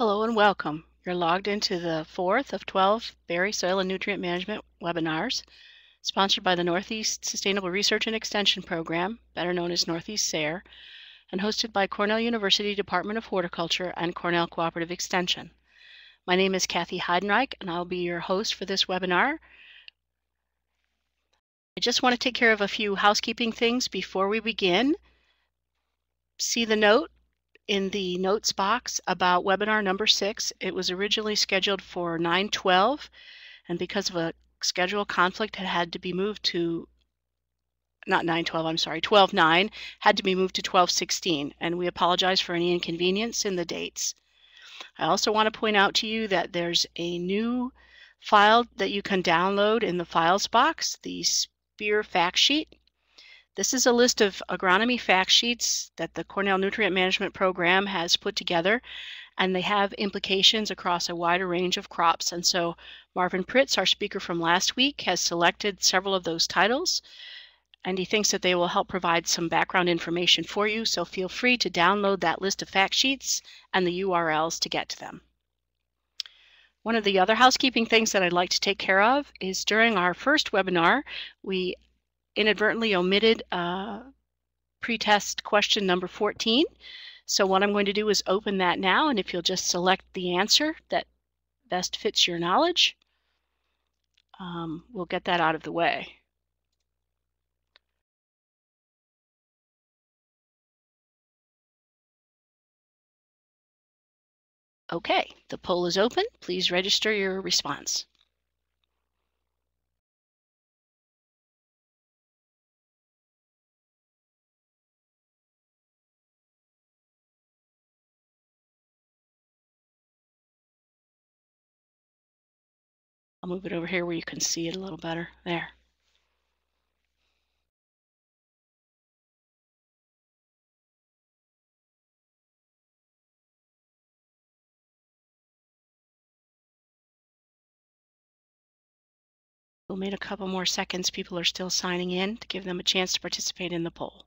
Hello and welcome. You're logged into the 4th of 12 Berry Soil and Nutrient Management webinars, sponsored by the Northeast Sustainable Research and Extension Program, better known as Northeast SARE, and hosted by Cornell University Department of Horticulture and Cornell Cooperative Extension. My name is Kathy Heidenreich, and I'll be your host for this webinar. I just want to take care of a few housekeeping things before we begin. See the note in the notes box about webinar number 6. It was originally scheduled for 9/12, and because of a schedule conflict, it had to be moved to, not 9/12, I'm sorry, 12/9, had to be moved to 12/16, and we apologize for any inconvenience in the dates. I also want to point out to you that there's a new file that you can download in the files box, the SPEAR fact sheet. This is a list of agronomy fact sheets that the Cornell Nutrient Management Program has put together, and they have implications across a wider range of crops. And so Marvin Pritz, our speaker from last week, has selected several of those titles, and he thinks that they will help provide some background information for you. So feel free to download that list of fact sheets and the URLs to get to them. One of the other housekeeping things that I'd like to take care of is during our first webinar, we inadvertently omitted pretest question number 14. So what I'm going to do is open that now, and if you'll just select the answer that best fits your knowledge, we'll get that out of the way. Okay, the poll is open. Please register your response. I'll move it over here where you can see it a little better. There. We'll wait a couple more seconds. People are still signing in to give them a chance to participate in the poll.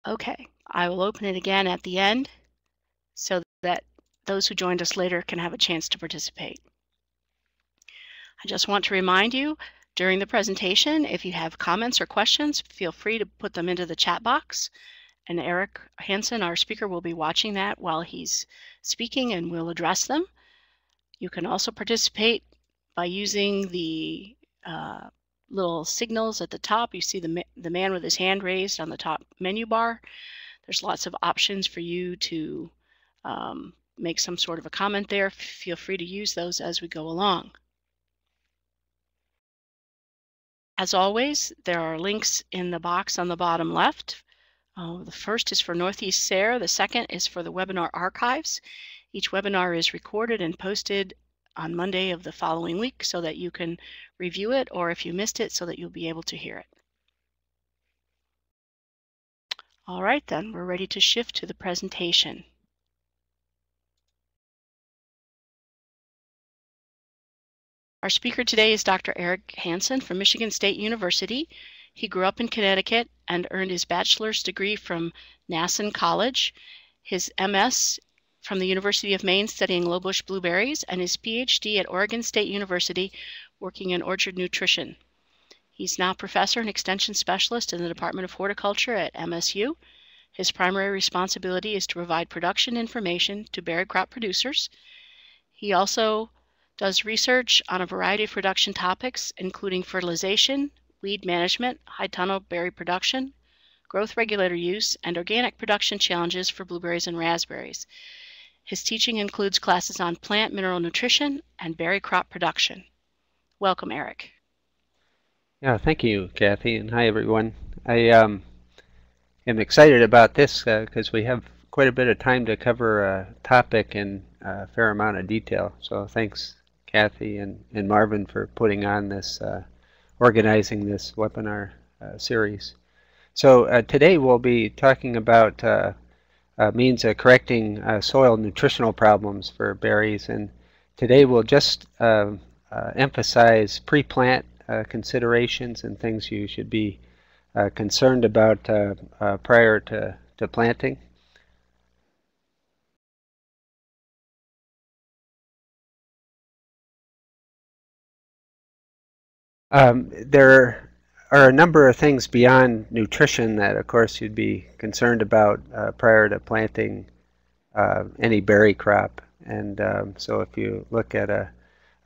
Okay, I will open it again at the end so that those who joined us later can have a chance to participate. I just want to remind you, during the presentation, if you have comments or questions, feel free to put them into the chat box, and Eric Hansen, our speaker, will be watching that while he's speaking and will address them. You can also participate by using the little signals at the top. You see the man with his hand raised on the top menu bar. There's lots of options for you to make some sort of a comment there. Feel free to use those as we go along. As always, there are links in the box on the bottom left. The first is for Northeast SARE. The second is for the webinar archives. Each webinar is recorded and posted on Monday of the following week so that you can review it, or if you missed it, so that you'll be able to hear it. All right, then, we're ready to shift to the presentation. Our speaker today is Dr. Eric Hansen from Michigan State University. He grew up in Connecticut and earned his bachelor's degree from Hansen College, his MS from the University of Maine studying low-bush blueberries, and his PhD at Oregon State University working in orchard nutrition. He's now professor and extension specialist in the Department of Horticulture at MSU. His primary responsibility is to provide production information to berry crop producers. He also does research on a variety of production topics, including fertilization, weed management, high tunnel berry production, growth regulator use, and organic production challenges for blueberries and raspberries. His teaching includes classes on plant mineral nutrition and berry crop production. Welcome, Eric. Yeah, thank you, Kathy, and hi, everyone. I am excited about this because we have quite a bit of time to cover a topic in a fair amount of detail. So thanks, Kathy and Marvin, for putting on this, organizing this webinar series. So today we'll be talking about means of correcting soil nutritional problems for berries, and today we'll just emphasize pre-plant considerations and things you should be concerned about prior to planting. There are a number of things beyond nutrition that, of course, you'd be concerned about prior to planting any berry crop. And so if you look at a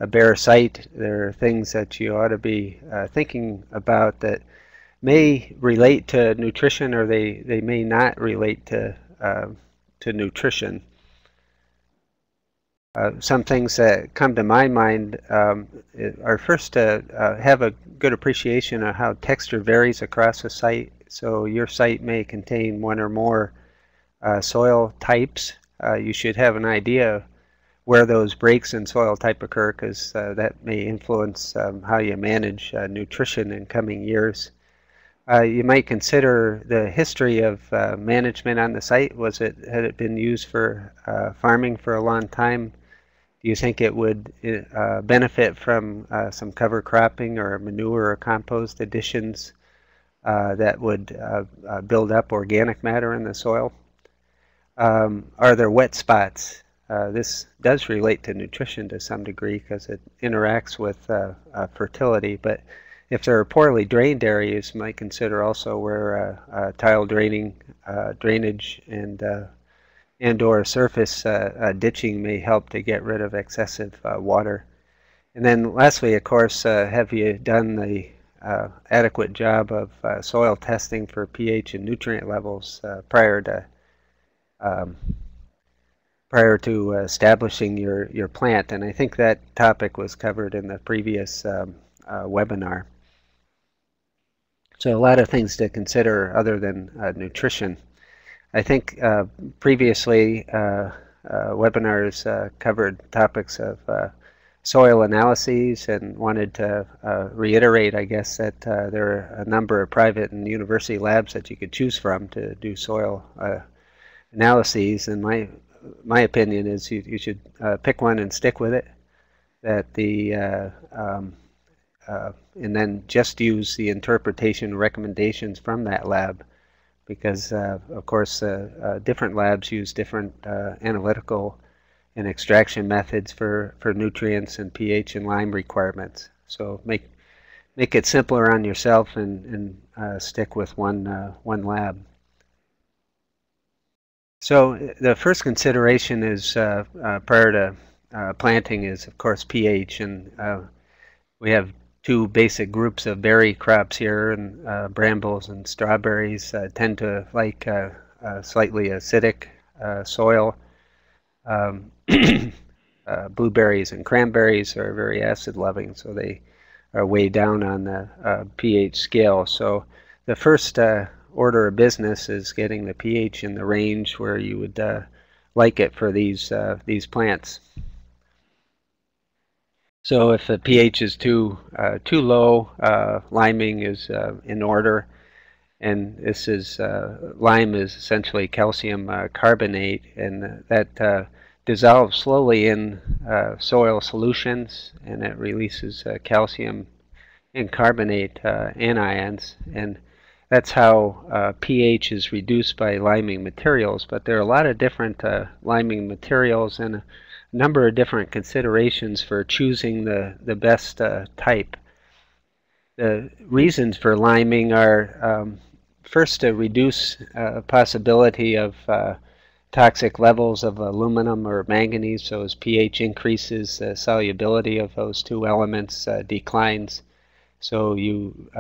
bare site, there are things that you ought to be thinking about that may relate to nutrition, or they may not relate to nutrition. Some things that come to my mind are first to have a good appreciation of how texture varies across a site. So your site may contain one or more soil types. You should have an idea where those breaks in soil type occur, because that may influence how you manage nutrition in coming years. You might consider the history of management on the site. Had it been used for farming for a long time? Do you think it would benefit from some cover cropping or manure or compost additions that would build up organic matter in the soil? Are there wet spots? This does relate to nutrition to some degree because it interacts with fertility, but if there are poorly drained areas, you might consider also where tile drainage and or surface ditching may help to get rid of excessive water. And then lastly, of course, have you done the adequate job of soil testing for pH and nutrient levels prior to establishing your plant? And I think that topic was covered in the previous webinar. So a lot of things to consider other than nutrition. I think previously webinars covered topics of soil analyses, and wanted to reiterate, I guess, that there are a number of private and university labs that you could choose from to do soil analyses. And my opinion is you should pick one and stick with it. That the and then just use the interpretation recommendations from that lab, because of course different labs use different analytical and extraction methods for nutrients and pH and lime requirements. So make it simpler on yourself and stick with one lab. So the first consideration is prior to planting is, of course, pH, and we have two basic groups of berry crops here, and brambles and strawberries tend to like slightly acidic soil. Blueberries and cranberries are very acid loving, so they are way down on the pH scale. So the first order of business is getting the pH in the range where you would like it for these plants. So if the pH is too low, liming is in order, and this is lime is essentially calcium carbonate, and that dissolves slowly in soil solutions, and it releases calcium and carbonate anions, and that's how pH is reduced by liming materials. But there are a lot of different liming materials and a number of different considerations for choosing the best type. The reasons for liming are first to reduce possibility of toxic levels of aluminum or manganese. So as pH increases, the solubility of those two elements declines. So you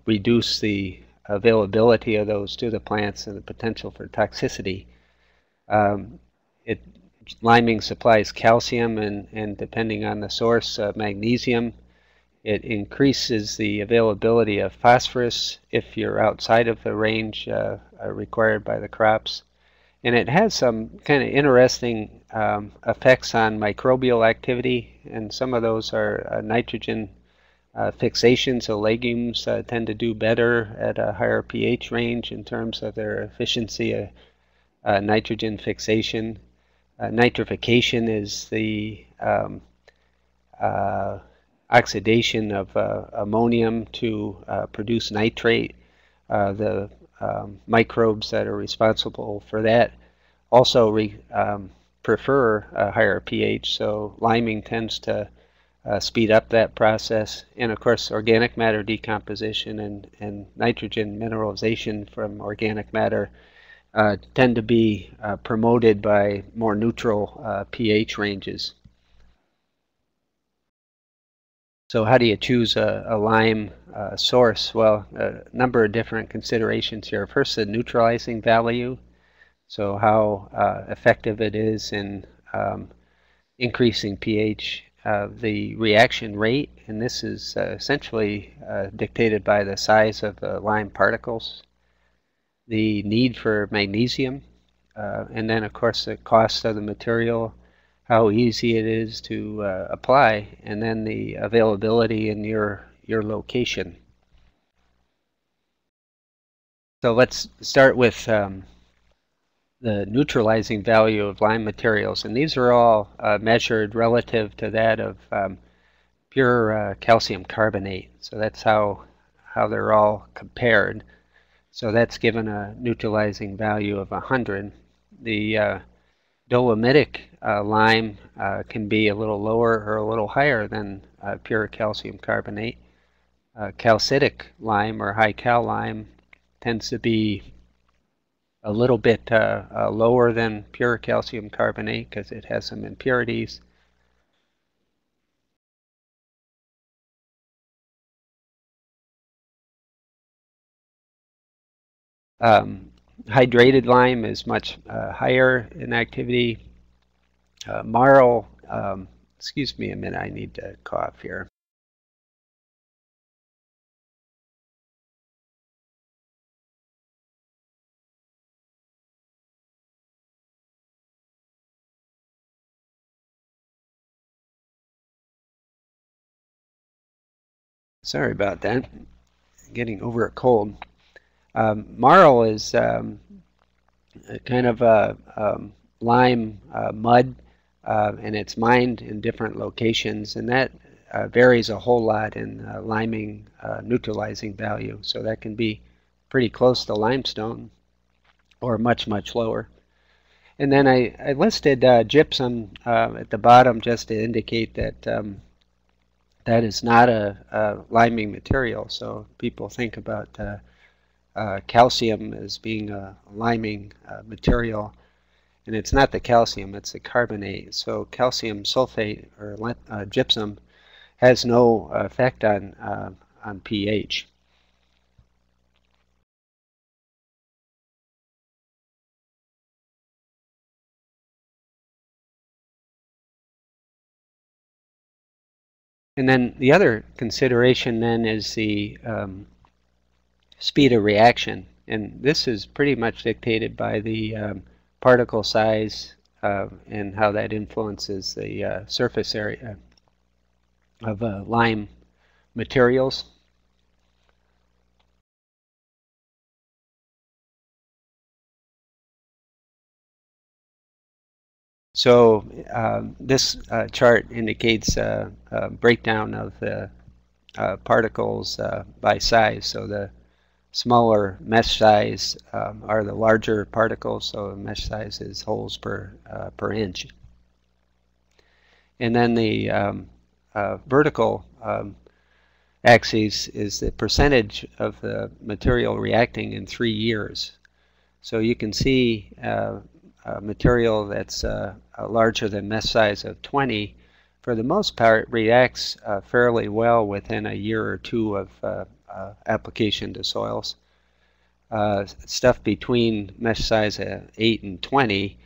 reduce the availability of those to the plants and the potential for toxicity. Liming supplies calcium and depending on the source, magnesium. It increases the availability of phosphorus if you're outside of the range required by the crops. And it has some kind of interesting effects on microbial activity, and some of those are nitrogen fixation, so legumes tend to do better at a higher pH range in terms of their efficiency of nitrogen fixation. Nitrification is the oxidation of ammonium to produce nitrate. The microbes that are responsible for that also prefer a higher pH, so liming tends to speed up that process. And of course, organic matter decomposition and nitrogen mineralization from organic matter tend to be promoted by more neutral pH ranges. So how do you choose a lime source? Well, a number of different considerations here. First, the neutralizing value, so how effective it is in increasing pH. The reaction rate, and this is essentially dictated by the size of the lime particles. The need for magnesium, and then of course the cost of the material, how easy it is to apply, and then the availability in your location. So let's start with the neutralizing value of lime materials, and these are all measured relative to that of pure calcium carbonate. So that's how they're all compared. So that's given a neutralizing value of 100. The dolomitic lime can be a little lower or a little higher than pure calcium carbonate. Calcitic lime or high cal lime tends to be a little bit lower than pure calcium carbonate because it has some impurities. Hydrated lime is much higher in activity. Marl, excuse me a minute, I need to cough here. Sorry about that. Getting over a cold. Marl is kind of a lime mud, and it's mined in different locations, and that varies a whole lot in liming neutralizing value. So that can be pretty close to limestone or much, much lower. And then I listed gypsum at the bottom just to indicate that that is not a liming material. So people think about calcium as being a liming material, and it's not the calcium, it's the carbonate. So calcium sulfate or gypsum has no effect on pH. And then the other consideration then is the speed of reaction, and this is pretty much dictated by the particle size and how that influences the surface area of lime materials. So this chart indicates a breakdown of the particles by size. So the smaller mesh size are the larger particles, so the mesh size is holes per inch. And then the vertical axis is the percentage of the material reacting in 3 years. So you can see material that's larger than mesh size of 20, for the most part, reacts fairly well within a year or two of application to soils. Stuff between mesh size 8 and 20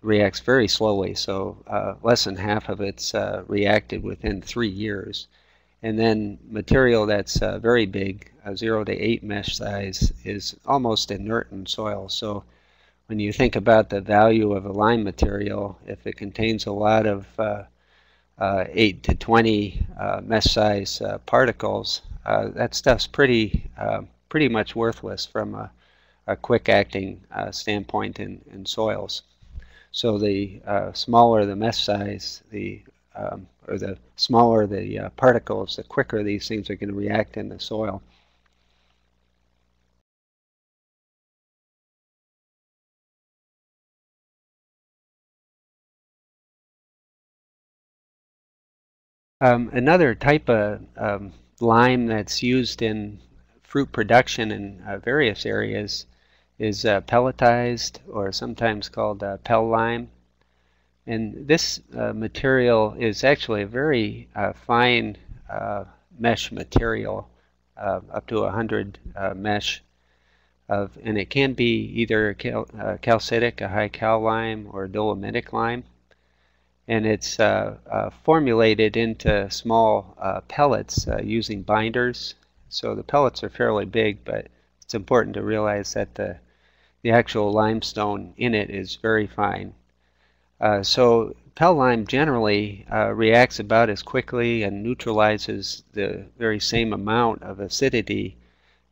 reacts very slowly, so less than half of it's reacted within 3 years. And then material that's very big, 0 to 8 mesh size, is almost inert in soil. So when you think about the value of a lime material, if it contains a lot of 8 to 20 mesh size particles, that stuff's pretty much worthless from a quick acting standpoint in soils. So the smaller the mesh size, or the smaller the particles, the quicker these things are going to react in the soil. Another type of lime that's used in fruit production in various areas is pelletized, or sometimes called pell lime. And this material is actually a very fine mesh material, up to 100 mesh, and it can be either calcitic, a high cal lime, or dolomitic lime. And it's formulated into small pellets using binders. So the pellets are fairly big, but it's important to realize that the actual limestone in it is very fine. So pell lime generally reacts about as quickly and neutralizes the very same amount of acidity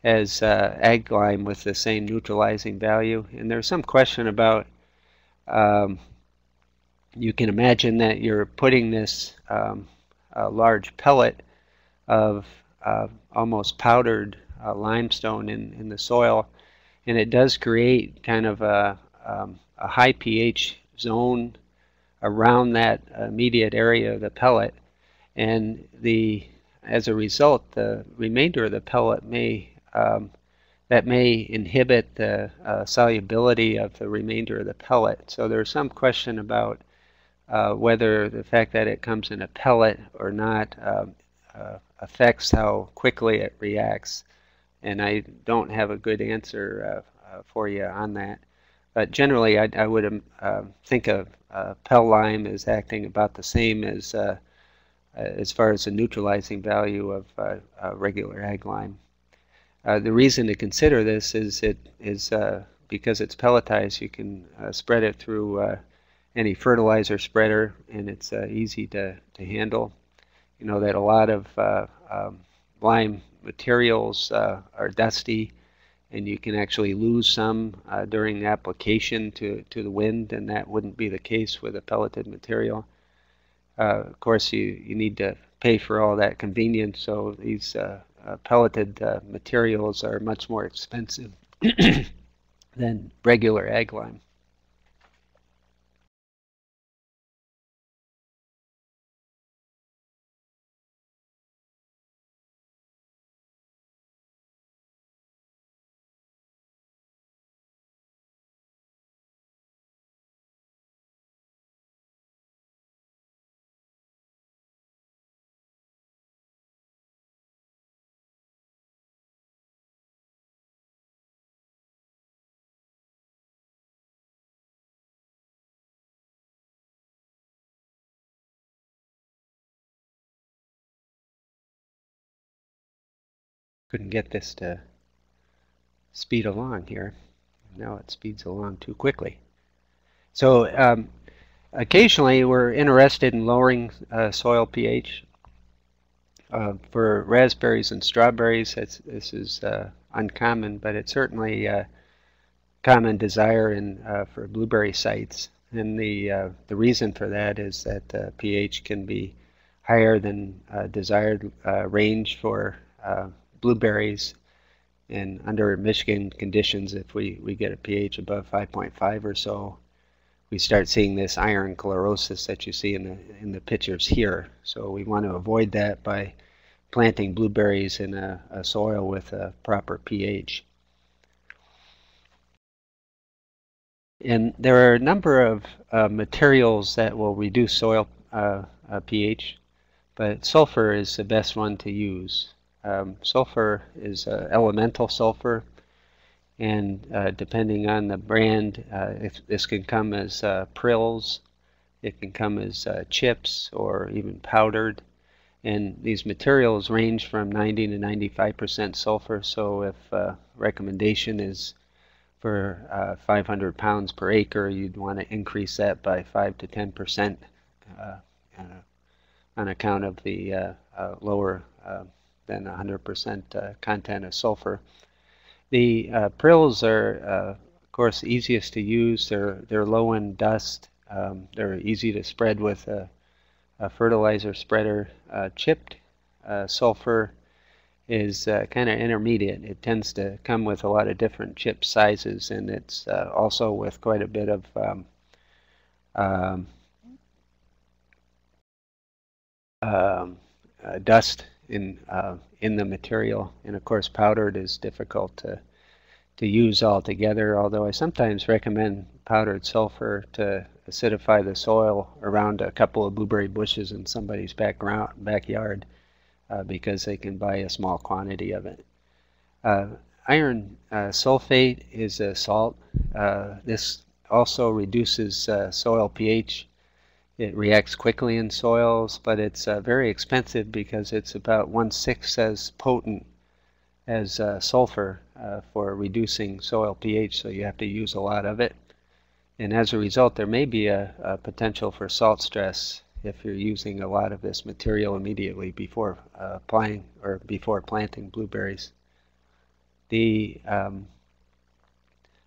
as ag lime with the same neutralizing value. And there's some question about, you can imagine that you're putting this large pellet of almost powdered limestone in the soil, and it does create kind of a high pH zone around that immediate area of the pellet, and as a result, the remainder of the pellet may inhibit the solubility of the remainder of the pellet. So there's some question about whether the fact that it comes in a pellet or not affects how quickly it reacts. And I don't have a good answer for you on that. But generally, I would think of pell lime as acting about the same as far as the neutralizing value of regular ag lime. The reason to consider this is because it's pelletized, you can spread it through any fertilizer spreader, and it's easy to handle. You know that a lot of lime materials are dusty, and you can actually lose some during the application to the wind, and that wouldn't be the case with a pelleted material. Of course, you need to pay for all that convenience, so these pelleted materials are much more expensive than regular ag lime. Couldn't get this to speed along here. Now it speeds along too quickly. So occasionally we're interested in lowering soil pH. For raspberries and strawberries, this is uncommon, but it's certainly a common desire for blueberry sites. And the reason for that is that pH can be higher than desired range for blueberries. And under Michigan conditions, if we get a pH above 5.5 or so, we start seeing this iron chlorosis that you see in the pictures here. So we want to avoid that by planting blueberries in a soil with a proper pH. And there are a number of materials that will reduce soil pH, but sulfur is the best one to use. Sulfur is elemental sulfur, and depending on the brand, this can come as prills, it can come as chips, or even powdered. And these materials range from 90 to 95% sulfur, so if recommendation is for 500 pounds per acre, you'd want to increase that by 5 to 10% on account of the lower than 100% content of sulfur. The prills are, of course, easiest to use. They're low in dust. They're easy to spread with a fertilizer spreader. Chipped sulfur is kind of intermediate. It tends to come with a lot of different chip sizes, and it's also with quite a bit of um, dust in the material. And of course, powdered is difficult to use altogether, although I sometimes recommend powdered sulfur to acidify the soil around a couple of blueberry bushes in somebody's backyard because they can buy a small quantity of it. Iron sulfate is a salt. This also reduces soil pH. It reacts quickly in soils, but it's very expensive because it's about 1/6 as potent as sulfur for reducing soil pH, so you have to use a lot of it. And as a result, there may be a potential for salt stress if you're using a lot of this material immediately before applying or before planting blueberries. The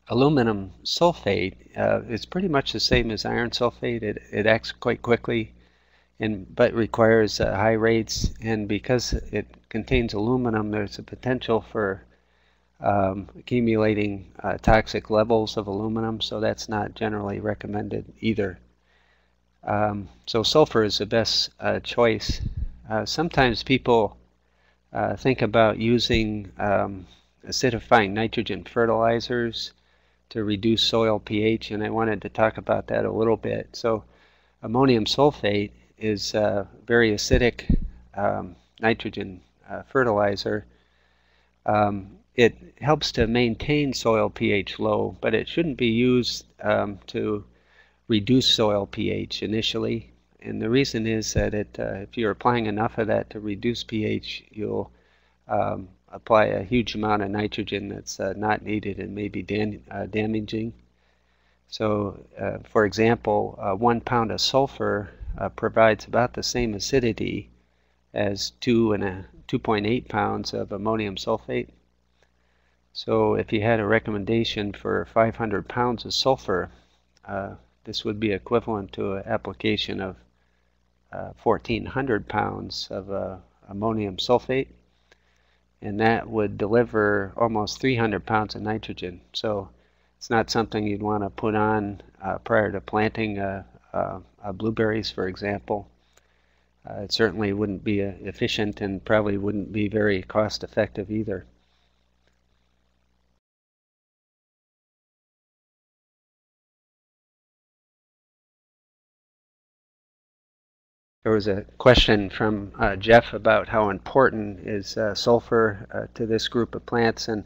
aluminum sulfate is pretty much the same as iron sulfate. It acts quite quickly, but requires high rates, and because it contains aluminum, there's a potential for accumulating toxic levels of aluminum, so that's not generally recommended either. So sulfur is the best choice. Sometimes people think about using acidifying nitrogen fertilizers to reduce soil pH, and I wanted to talk about that a little bit. So ammonium sulfate is a very acidic nitrogen fertilizer. It helps to maintain soil pH low, but it shouldn't be used to reduce soil pH initially. And the reason is that if you're applying enough of that to reduce pH, you'll apply a huge amount of nitrogen that's not needed and may be damaging. So, for example, 1 pound of sulfur provides about the same acidity as 2.8 pounds of ammonium sulfate. So if you had a recommendation for 500 pounds of sulfur, this would be equivalent to an application of 1,400 pounds of ammonium sulfate, and that would deliver almost 300 pounds of nitrogen. So it's not something you'd want to put on prior to planting blueberries, for example. It certainly wouldn't be efficient and probably wouldn't be very cost effective either. There was a question from Jeff about how important is sulfur to this group of plants, and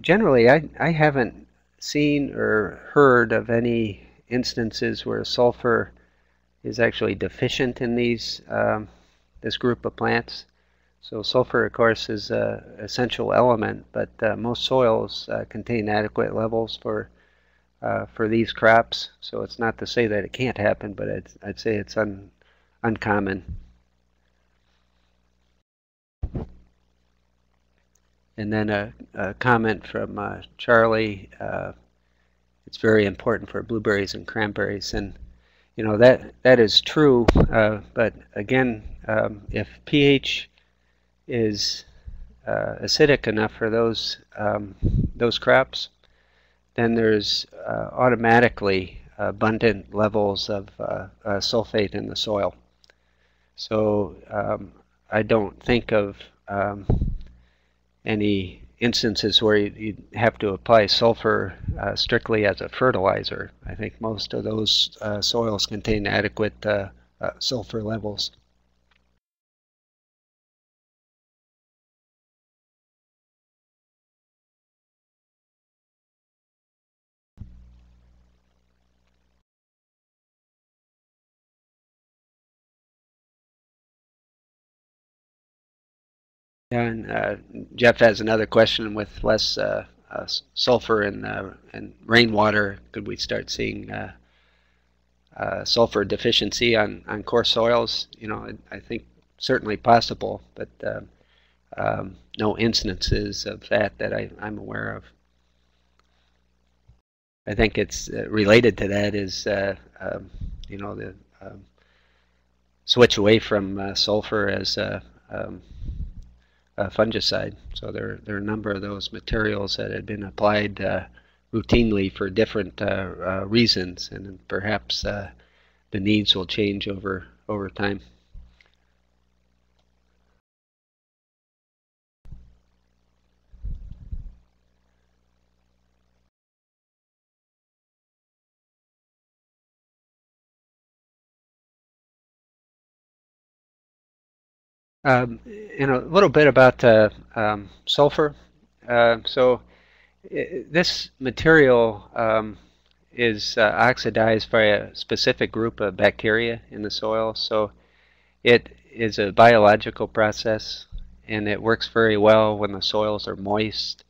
generally I haven't seen or heard of any instances where sulfur is actually deficient in this group of plants. So sulfur, of course, is an essential element, but most soils contain adequate levels for these crops. So it's not to say that it can't happen, but I'd say it's uncommon. And then a comment from Charlie. It's very important for blueberries and cranberries, and you know that is true. But again, if pH is acidic enough for those crops, then there's automatically abundant levels of sulfate in the soil. So I don't think of any instances where you'd have to apply sulfur strictly as a fertilizer. I think most of those soils contain adequate sulfur levels. And Jeff has another question: with less sulfur and rainwater, could we start seeing sulfur deficiency on coarse soils. I think certainly possible, but no instances of that I'm aware of. I think it's related to that is the switch away from sulfur as a fungicide. So there are a number of those materials that had been applied routinely for different reasons, and perhaps the needs will change over time. And a little bit about sulfur. This material is oxidized by a specific group of bacteria in the soil. So it is a biological process, and it works very well when the soils are moist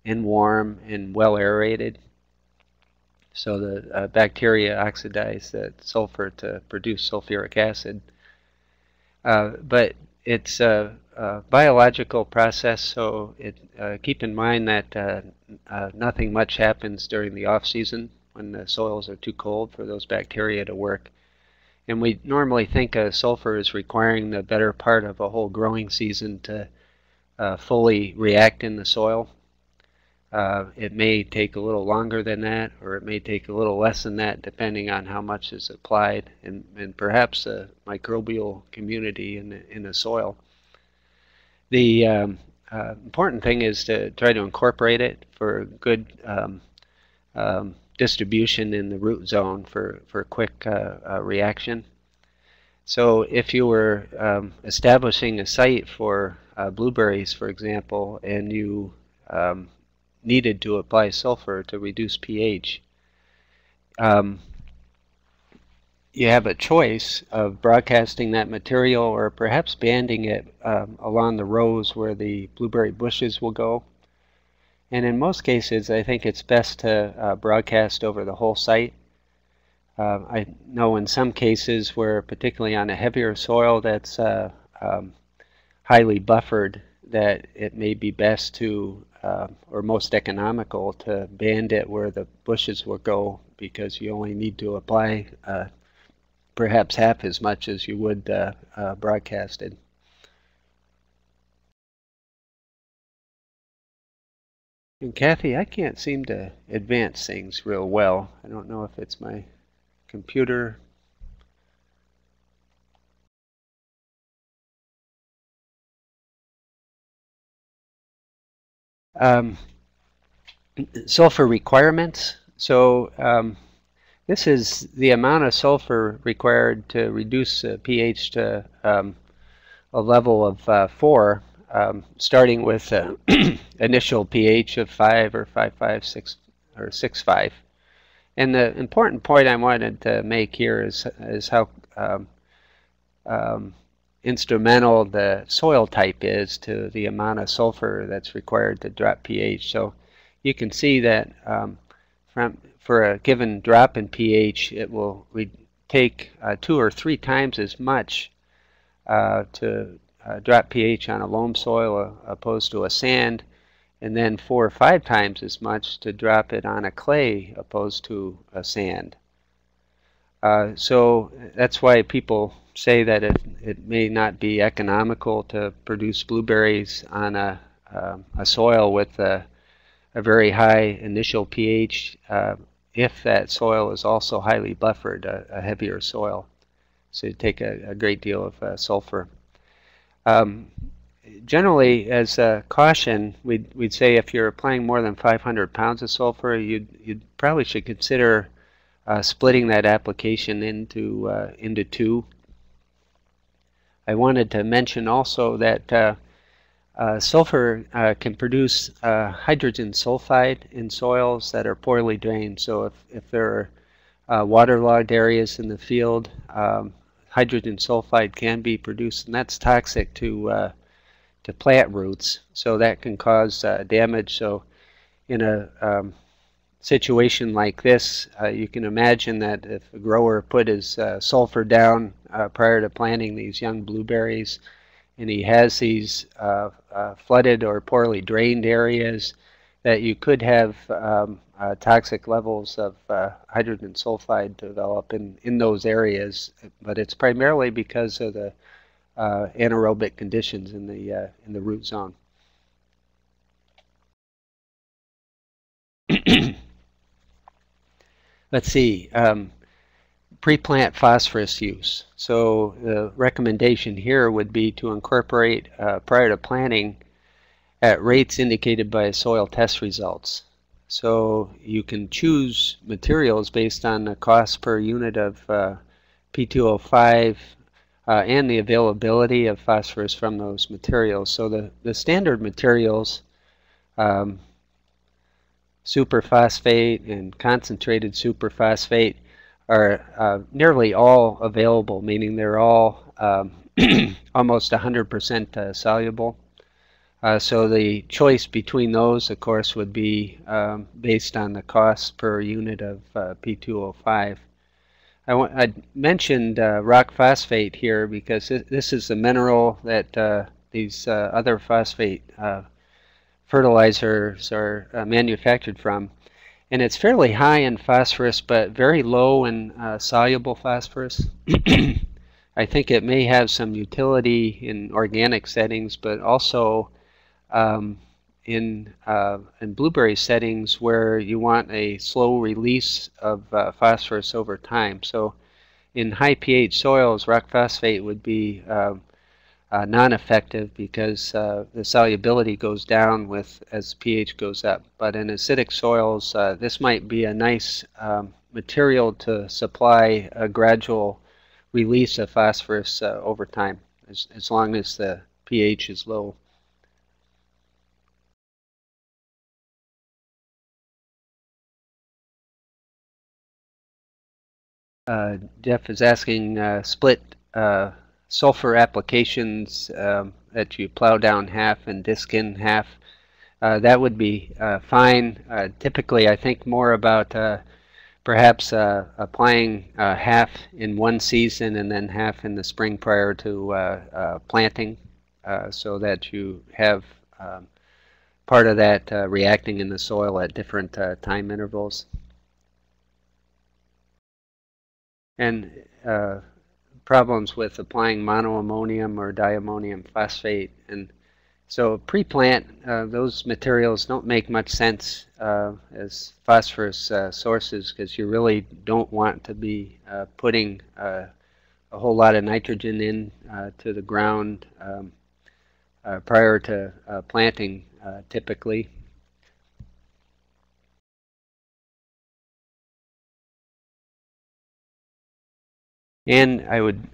and warm and well aerated. So the bacteria oxidize the sulfur to produce sulfuric acid. But it's a biological process, so keep in mind that nothing much happens during the off-season when the soils are too cold for those bacteria to work. And we normally think of sulfur as requiring the better part of a whole growing season to fully react in the soil. It may take a little longer than that, or it may take a little less than that, depending on how much is applied, and perhaps the microbial community in the soil. The important thing is to try to incorporate it for good distribution in the root zone for quick reaction. So if you were establishing a site for blueberries, for example, and you needed to apply sulfur to reduce pH, you have a choice of broadcasting that material or perhaps banding it along the rows where the blueberry bushes will go. And in most cases, I think it's best to broadcast over the whole site. I know in some cases where, particularly on a heavier soil that's highly buffered, that it may be best to, or most economical, to band it where the bushes will go, because you only need to apply perhaps half as much as you would broadcasted. And Kathy, I can't seem to advance things real well. I don't know if it's my computer. Sulfur requirements. So this is the amount of sulfur required to reduce pH to a level of 4, starting with initial pH of 5 or 5.5, 6 or 6.5. And the important point I wanted to make here is how instrumental the soil type is to the amount of sulfur that's required to drop pH. So you can see that for a given drop in pH, it will take 2 or 3 times as much to drop pH on a loam soil opposed to a sand, and then 4 or 5 times as much to drop it on a clay opposed to a sand. So that's why people say that it may not be economical to produce blueberries on a soil with a very high initial pH if that soil is also highly buffered, a heavier soil. So you take a great deal of sulfur. Generally, as a caution, we'd say if you're applying more than 500 pounds of sulfur, you probably should consider splitting that application into 2. I wanted to mention also that sulfur can produce hydrogen sulfide in soils that are poorly drained. So if there are waterlogged areas in the field, hydrogen sulfide can be produced, and that's toxic to plant roots. So that can cause damage. So in a situation like this, you can imagine that if a grower put his sulfur down prior to planting these young blueberries, and he has these flooded or poorly drained areas, that you could have toxic levels of hydrogen sulfide develop in those areas, but it's primarily because of the anaerobic conditions in the root zone. Let's see, pre-plant phosphorus use. So the recommendation here would be to incorporate prior to planting at rates indicated by soil test results. So you can choose materials based on the cost per unit of P2O5 and the availability of phosphorus from those materials. So the standard materials, superphosphate and concentrated superphosphate, are nearly all available, meaning they're all almost 100% soluble. So the choice between those, of course, would be based on the cost per unit of P2O5. I mentioned rock phosphate here because this is the mineral that these other phosphate fertilizers are manufactured from. And it's fairly high in phosphorus, but very low in soluble phosphorus. I think it may have some utility in organic settings, but also in blueberry settings where you want a slow release of phosphorus over time. So in high pH soils, rock phosphate would be non-effective because the solubility goes down as pH goes up. But in acidic soils, this might be a nice material to supply a gradual release of phosphorus over time, as long as the pH is low. Jeff is asking split sulfur applications that you plow down half and disc in half. That would be fine. Typically, I think more about perhaps applying half in one season and then half in the spring prior to planting, so that you have part of that reacting in the soil at different time intervals. And problems with applying monoammonium or diammonium phosphate. And so pre-plant, those materials don't make much sense as phosphorus sources, because you really don't want to be putting a whole lot of nitrogen in to the ground prior to planting typically. And I would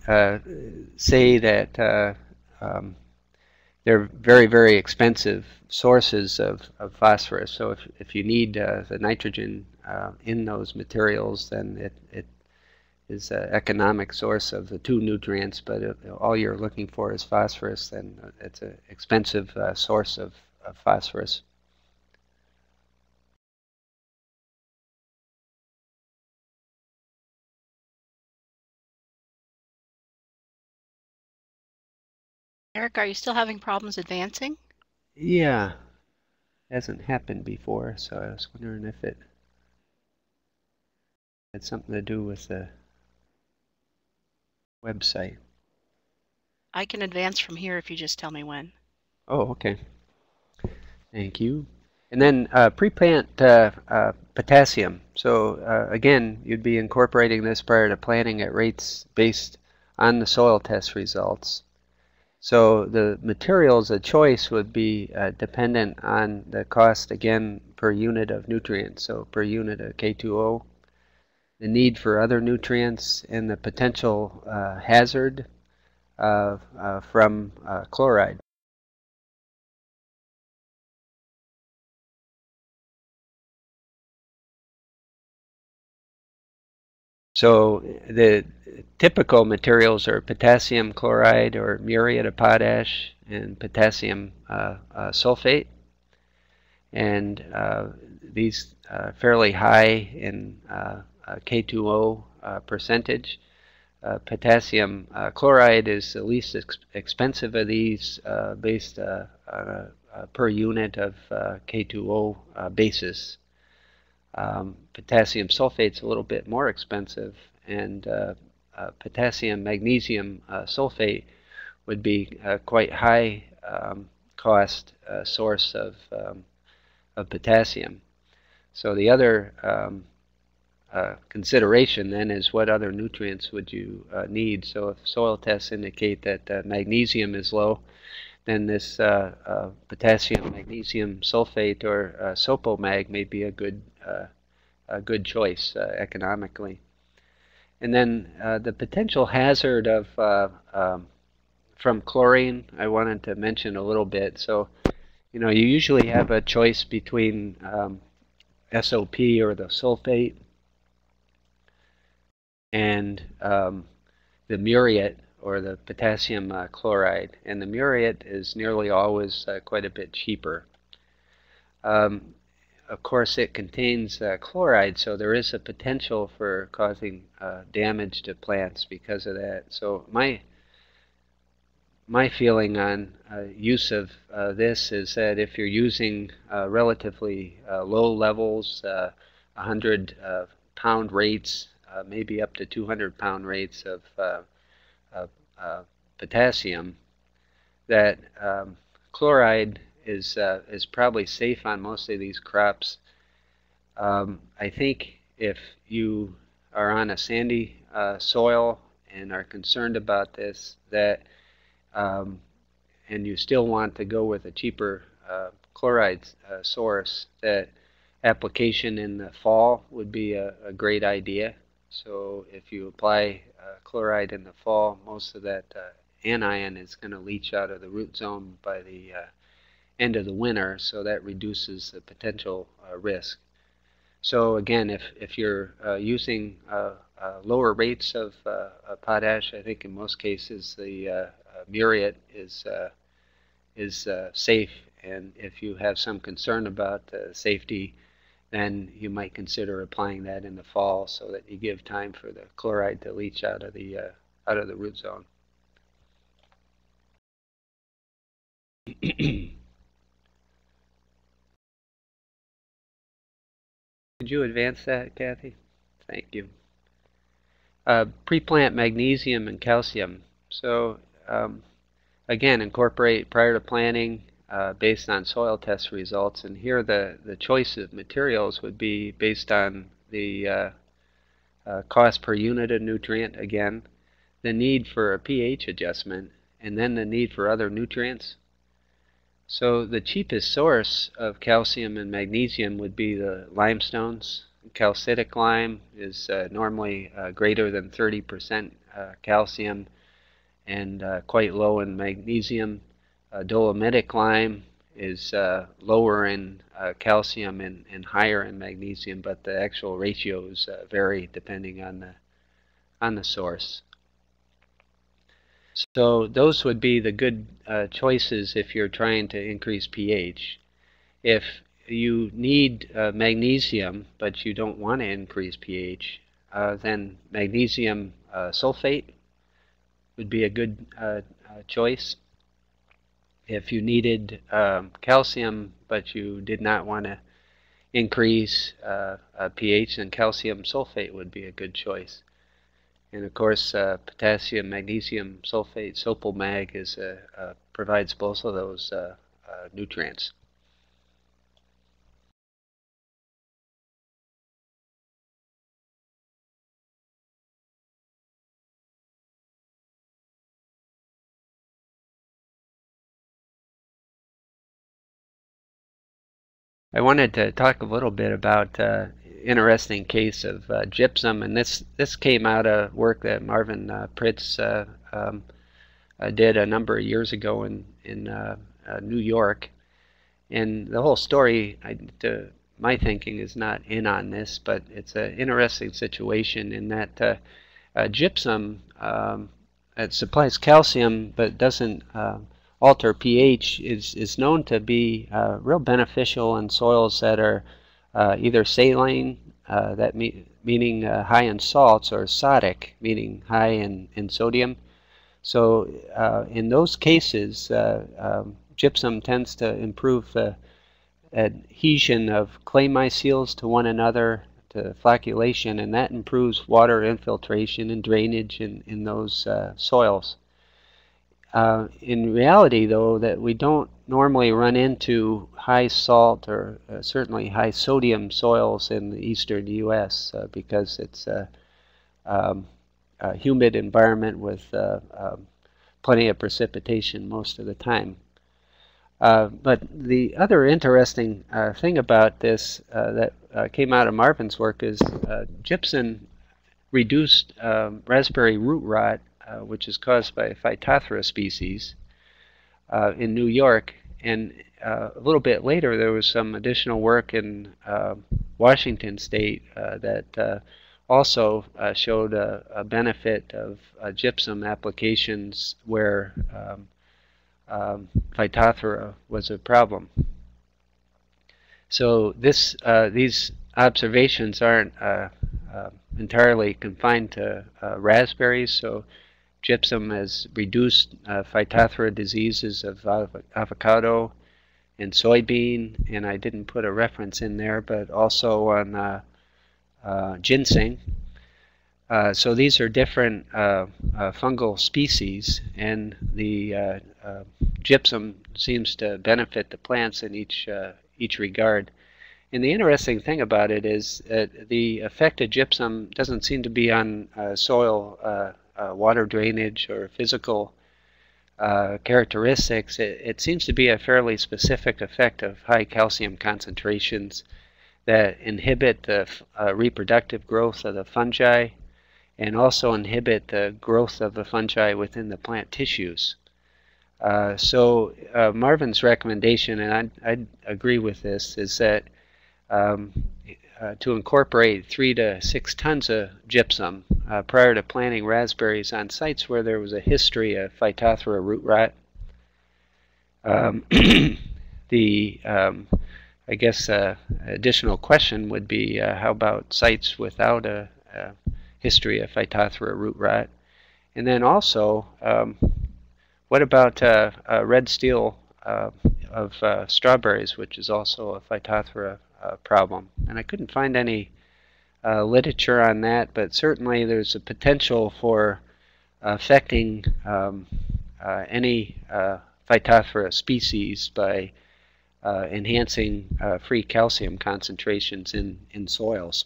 say that they're very, very expensive sources of phosphorus. So if you need the nitrogen in those materials, then it is an economic source of the two nutrients. But if all you're looking for is phosphorus, then it's an expensive source of phosphorus. Eric, are you still having problems advancing? Yeah, hasn't happened before, so I was wondering if it had something to do with the website. I can advance from here if you just tell me when. Oh, okay. Thank you. And then pre-plant potassium. So again, you'd be incorporating this prior to planting at rates based on the soil test results. So the materials of choice would be dependent on the cost, again, per unit of nutrients, so per unit of K2O, the need for other nutrients, and the potential hazard from chloride. So the typical materials are potassium chloride or muriate of potash and potassium sulfate. and these fairly high in K2O percentage. Potassium chloride is the least expensive of these based on a per unit of K2O basis. Potassium sulfate is a little bit more expensive, and potassium magnesium sulfate would be quite high cost source of potassium. So the other consideration then is what other nutrients would you need. So if soil tests indicate that magnesium is low, then this potassium magnesium sulfate or Sopomag may be a good choice economically. And then the potential hazard of from chlorine, I wanted to mention a little bit. So, you usually have a choice between SOP or the sulfate and the muriate or the potassium chloride. And the muriate is nearly always quite a bit cheaper. Of course, it contains chloride, so there is a potential for causing damage to plants because of that. So my feeling on use of this is that if you're using relatively low levels, 100 pound rates, maybe up to 200 pound rates of potassium, that chloride is probably safe on most of these crops. I think if you are on a sandy soil and are concerned about this, that and you still want to go with a cheaper chloride source, that application in the fall would be a great idea. So if you apply chloride in the fall, most of that anion is going to leach out of the root zone by the end of the winter, so that reduces the potential risk. So again, if you're using lower rates of potash, I think in most cases the muriate is safe, and if you have some concern about safety, then you might consider applying that in the fall so that you give time for the chloride to leach out of the root zone. Could you advance that, Kathy? Thank you. Preplant magnesium and calcium. So again, incorporate prior to planting based on soil test results. And here the choice of materials would be based on the cost per unit of nutrient, again, the need for a pH adjustment, and then the need for other nutrients. So the cheapest source of calcium and magnesium would be the limestones. Calcitic lime is normally greater than 30% calcium and quite low in magnesium. Dolomitic lime is lower in calcium and higher in magnesium, but the actual ratios vary depending on the source. So those would be the good choices if you're trying to increase pH. If you need magnesium but you don't want to increase pH, then magnesium sulfate would be a good choice. If you needed calcium but you did not want to increase pH, then calcium sulfate would be a good choice. And of course, potassium magnesium sulfate, Sopomag, provides both of those nutrients. I wanted to talk a little bit about interesting case of gypsum, and this came out of work that Marvin Pritz did a number of years ago in New York. And the whole story, my thinking, is not in on this, but it's an interesting situation in that gypsum it supplies calcium but doesn't alter pH is known to be real beneficial in soils that are either saline, meaning high in salts, or sodic, meaning high in sodium. So in those cases, gypsum tends to improve the adhesion of clay mycels to one another, to flocculation, and that improves water infiltration and drainage in those soils. In reality, though, that we don't normally run into high salt or certainly high sodium soils in the eastern U.S. Because it's a humid environment with plenty of precipitation most of the time. But the other interesting thing about this that came out of Marvin's work is gypsum reduced raspberry root rot, which is caused by Phytophthora species in New York. And a little bit later, there was some additional work in Washington State that also showed a benefit of gypsum applications where Phytophthora was a problem. So these observations aren't entirely confined to raspberries. So gypsum has reduced Phytophthora diseases of avocado and soybean, and I didn't put a reference in there, but also on ginseng. So these are different fungal species, and the gypsum seems to benefit the plants in each regard. And the interesting thing about it is that the effect of gypsum doesn't seem to be on soil water drainage or physical characteristics. It seems to be a fairly specific effect of high calcium concentrations that inhibit the reproductive growth of the fungi and also inhibit the growth of the fungi within the plant tissues. So Marvin's recommendation, and I'd agree with this, is that to incorporate 3 to 6 tons of gypsum prior to planting raspberries on sites where there was a history of Phytophthora root rot. I guess additional question would be how about sites without a history of Phytophthora root rot? And then also, what about red steel of strawberries, which is also a Phytophthora problem? And I couldn't find any literature on that, but certainly there's a potential for affecting any Phytophthora species by enhancing free calcium concentrations in soils.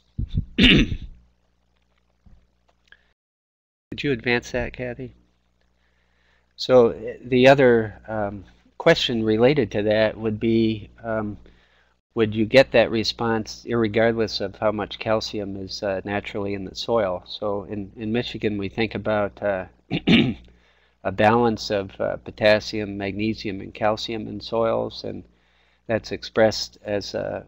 Could you advance that, Kathy? So the other question related to that would be, would you get that response irregardless of how much calcium is naturally in the soil? So in Michigan, we think about a balance of potassium, magnesium, and calcium in soils, and that's expressed as the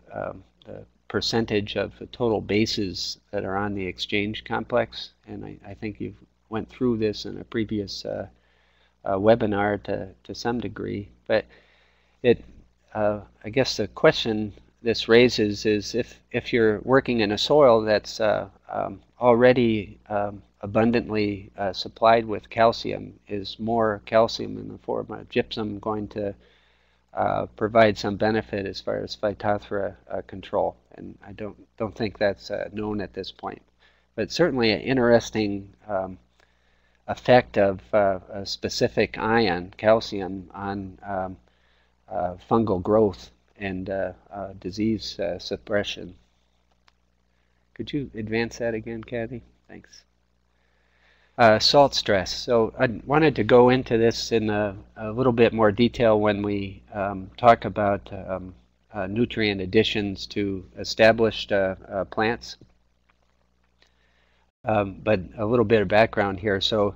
percentage of the total bases that are on the exchange complex. And I think you went through this in a previous webinar to some degree. But I guess the question this raises is if you're working in a soil that's already abundantly supplied with calcium, is more calcium in the form of gypsum going to provide some benefit as far as Phytophthora control? And I don't think that's known at this point. But certainly an interesting effect of a specific ion, calcium, on fungal growth and disease suppression. Could you advance that again, Kathy? Thanks. Salt stress. So I wanted to go into this in a little bit more detail when we talk about nutrient additions to established plants. But a little bit of background here. So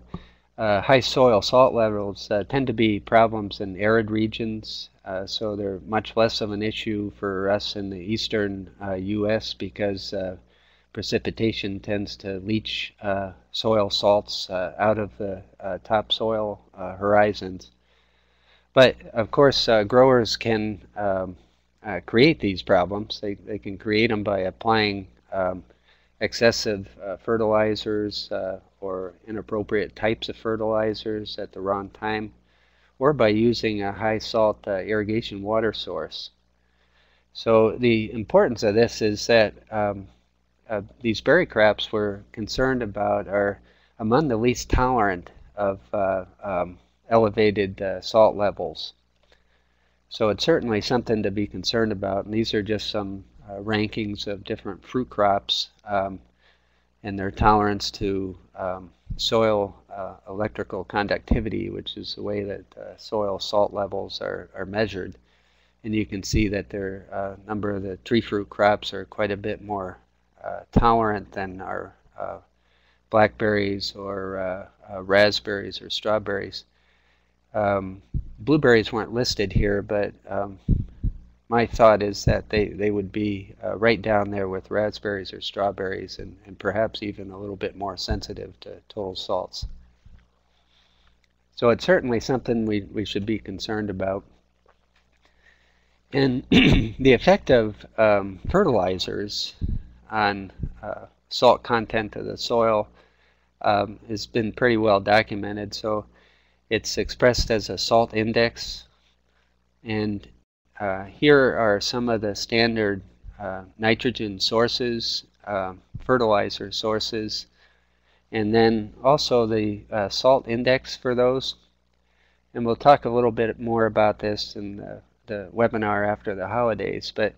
high soil salt levels tend to be problems in arid regions. So they're much less of an issue for us in the eastern U.S. because precipitation tends to leach soil salts out of the topsoil horizons. But of course, growers can create these problems. They can create them by applying excessive fertilizers or inappropriate types of fertilizers at the wrong time, or by using a high salt irrigation water source. So the importance of this is that these berry crops we're concerned about are among the least tolerant of elevated salt levels. So it's certainly something to be concerned about, and these are just some rankings of different fruit crops and their tolerance to soil electrical conductivity, which is the way that soil salt levels are measured. And you can see that a number of the tree fruit crops are quite a bit more tolerant than our blackberries or raspberries or strawberries. Blueberries weren't listed here, but my thought is that they would be right down there with raspberries or strawberries, and perhaps even a little bit more sensitive to total salts. So it's certainly something we should be concerned about. And the effect of fertilizers on salt content of the soil has been pretty well documented. So it's expressed as a salt index, and here are some of the standard nitrogen sources, fertilizer sources, and then also the salt index for those. And we'll talk a little bit more about this in the webinar after the holidays. But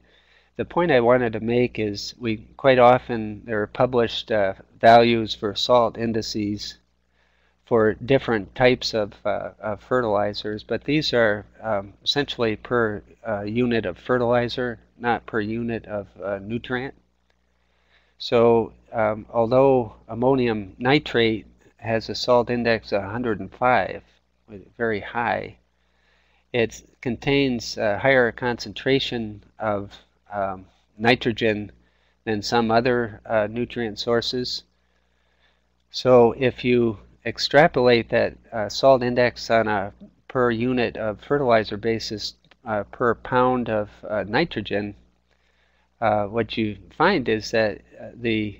the point I wanted to make is quite often there are published values for salt indices for different types of fertilizers, but these are essentially per unit of fertilizer, not per unit of nutrient. So although ammonium nitrate has a salt index of 105, very high, it contains a higher concentration of nitrogen than some other nutrient sources. So if you extrapolate that salt index on a per unit of fertilizer basis per pound of nitrogen, what you find is that the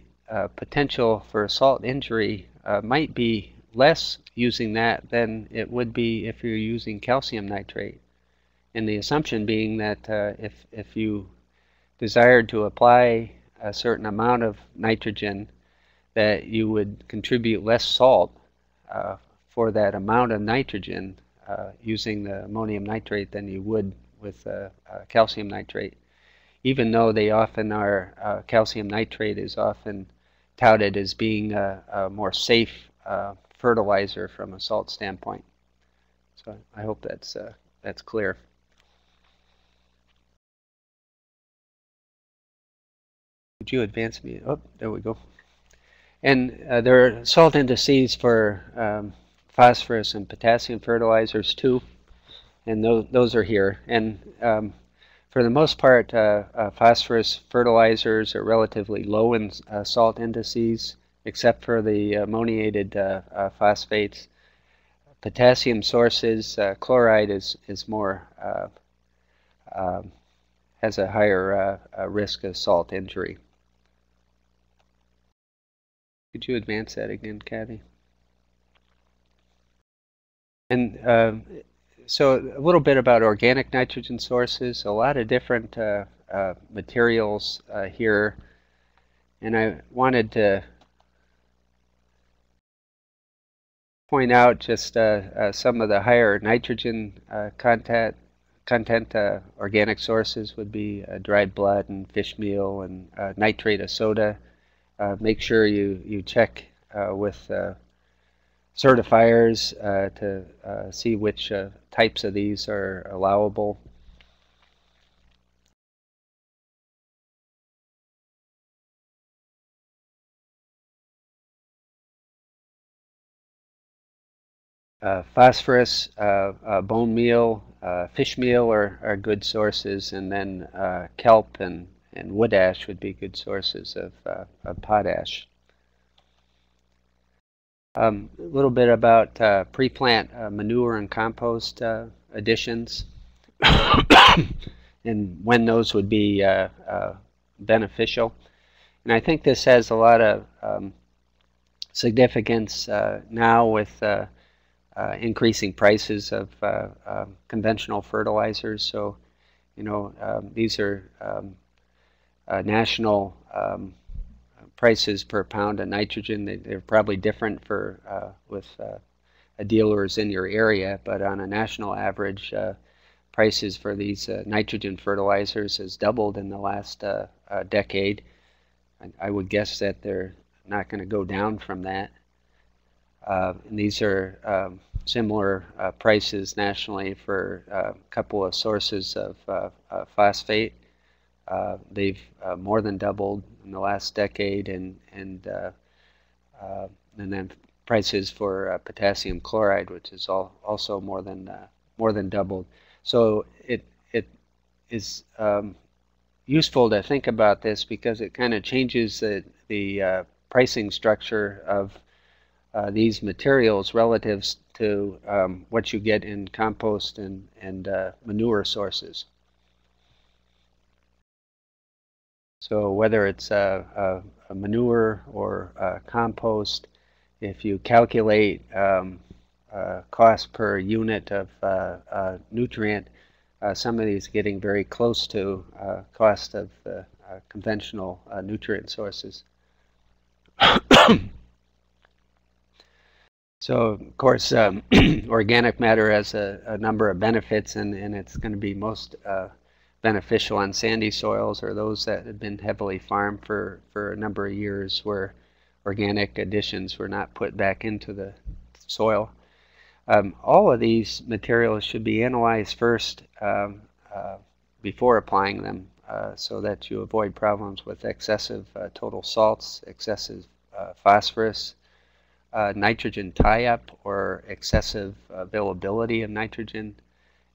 potential for salt injury might be less using that than it would be if you're using calcium nitrate. And the assumption being that if you desired to apply a certain amount of nitrogen, that you would contribute less salt for that amount of nitrogen using the ammonium nitrate than you would with calcium nitrate, even though they often are, calcium nitrate is often touted as being a more safe fertilizer from a salt standpoint. So I hope that's clear. Would you advance me? Oh, there we go. And there are salt indices for phosphorus and potassium fertilizers too, and those are here. And for the most part, phosphorus fertilizers are relatively low in salt indices, except for the ammoniated phosphates. Potassium sources, chloride is more has a higher risk of salt injury. Could you advance that again, Kathy? And so a little bit about organic nitrogen sources, a lot of different materials here, and I wanted to point out just some of the higher nitrogen content organic sources would be dried blood and fish meal and nitrate of soda. Make sure you check with certifiers to see which types of these are allowable. Phosphorus, bone meal, fish meal are good sources, and then kelp and wood ash would be good sources of potash. A little bit about pre-plant manure and compost additions and when those would be beneficial. And I think this has a lot of significance now with increasing prices of conventional fertilizers. So, these are national prices per pound of nitrogen. They're probably different for with dealers in your area, but on a national average, prices for these nitrogen fertilizers has doubled in the last decade. I would guess that they're not going to go down from that. And these are similar prices nationally for a couple of sources of phosphate. They've more than doubled in the last decade, and then prices for potassium chloride, which is also more than doubled. So it is useful to think about this because it kind of changes the pricing structure of these materials relative to what you get in compost and manure sources. So whether it's a manure or compost, if you calculate cost per unit of nutrient, some of these are getting very close to cost of conventional nutrient sources. So, of course, organic matter has a number of benefits, and it's going to be most beneficial on sandy soils or those that have been heavily farmed for a number of years where organic additions were not put back into the soil. All of these materials should be analyzed first before applying them so that you avoid problems with excessive total salts, excessive phosphorus, nitrogen tie-up or excessive availability of nitrogen,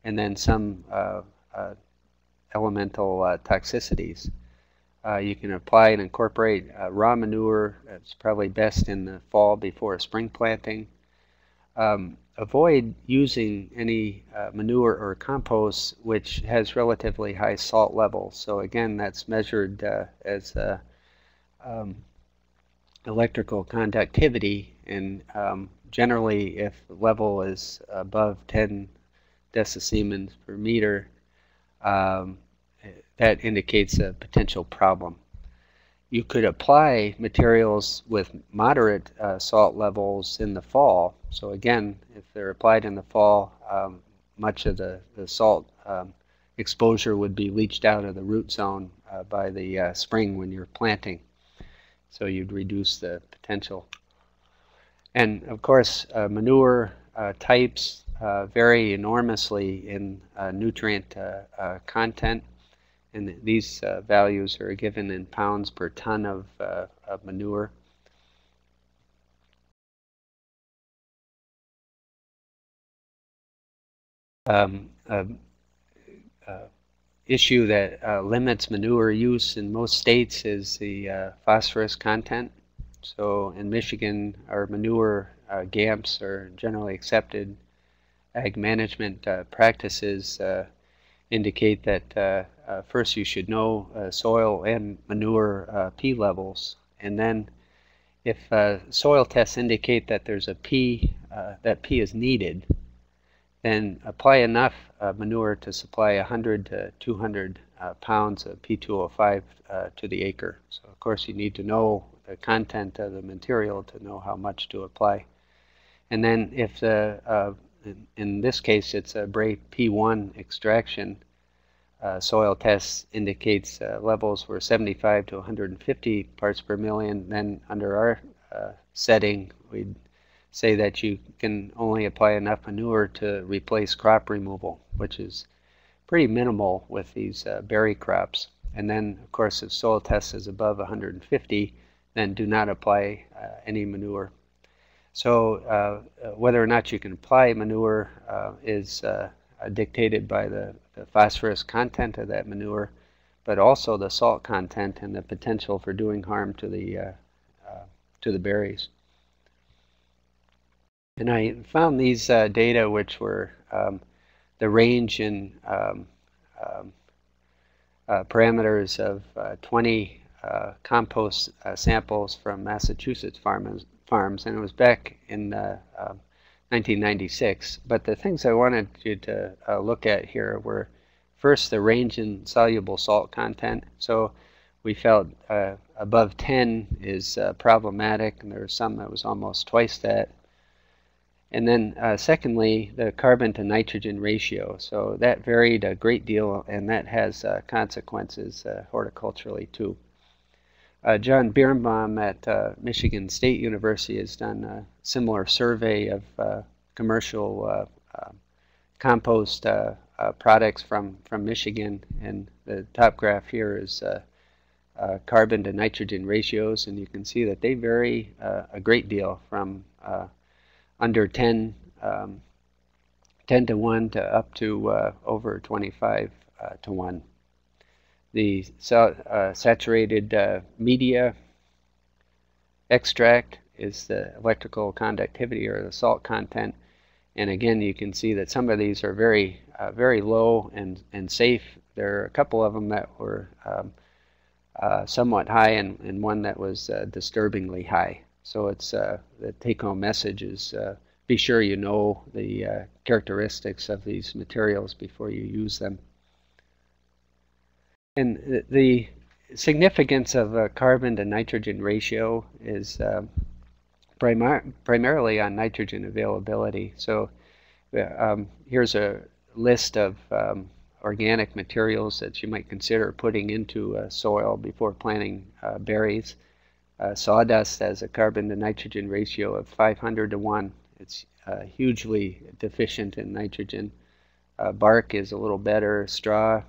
and then some elemental toxicities. You can apply and incorporate raw manure. It's probably best in the fall before spring planting. Avoid using any manure or compost which has relatively high salt levels. So again, that's measured as electrical conductivity, and generally if the level is above 10 decisiemens per meter, that indicates a potential problem. You could apply materials with moderate salt levels in the fall. So again, if they're applied in the fall, much of the salt exposure would be leached out of the root zone by the spring when you're planting. So you'd reduce the potential. And of course, manure types vary enormously in nutrient content. And these values are given in pounds per ton of manure. Issue that limits manure use in most states is the phosphorus content. So in Michigan, our manure GAMPs are generally accepted. Ag management practices indicate that first you should know soil and manure P levels, and then if soil tests indicate that there's a P, that P is needed, then apply enough manure to supply 100 to 200 pounds of P2O5 to the acre. So of course you need to know the content of the material to know how much to apply. And then if the in this case it's a Bray P1 extraction, soil tests indicates levels were 75 to 150 parts per million. Then under our setting, we'd say that you can only apply enough manure to replace crop removal, which is pretty minimal with these berry crops. And then, of course, if soil test is above 150, then do not apply any manure. So whether or not you can apply manure is dictated by the phosphorus content of that manure, but also the salt content and the potential for doing harm to the berries. And I found these data, which were the range in um, parameters of 20 compost samples from Massachusetts farms, and it was back in 1996. But the things I wanted you to look at here were first the range in soluble salt content. So we felt above 10 is problematic, and there was some that was almost twice that. And then secondly, the carbon to nitrogen ratio. So that varied a great deal, and that has consequences horticulturally too. John Birnbaum at Michigan State University has done a similar survey of commercial compost products from Michigan, and the top graph here is carbon to nitrogen ratios, and you can see that they vary a great deal from under 10 to 1 to up to over 25 to 1. The saturated media extract is the electrical conductivity or the salt content, and again you can see that some of these are very very low and safe. There are a couple of them that were somewhat high, and one that was disturbingly high. So it's the take-home message is be sure you know the characteristics of these materials before you use them. And the significance of a carbon to nitrogen ratio is primarily on nitrogen availability. So here's a list of organic materials that you might consider putting into soil before planting berries. Sawdust has a carbon to nitrogen ratio of 500 to 1. It's hugely deficient in nitrogen. Bark is a little better. Straw,